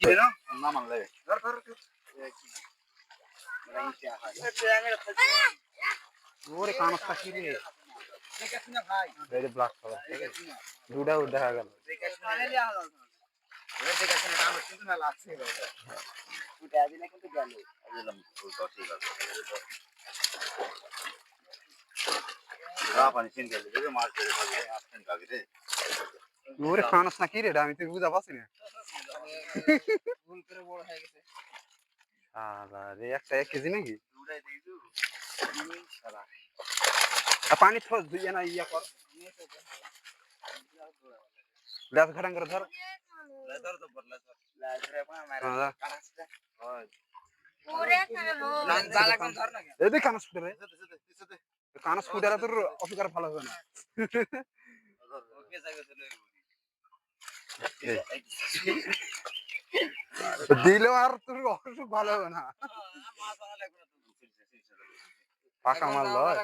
না মানলে ওরে কানসটা কি রে ব্ল্যাক কালার দুটা দেখা গেল ওরে কানস না কি রে আমি তো বুঝা পাচ্ছি না রে একটা 1 কেজি নাকি পানি থোস দুই না ইয়া কর লেজ ঘাটাং করে ধর এই কানস ফুটে কানস ফুটে তোর অফিকার ভালো হবে না দিলেও আর তোর অসুখ ভালো হবে না পাকা মাল লয়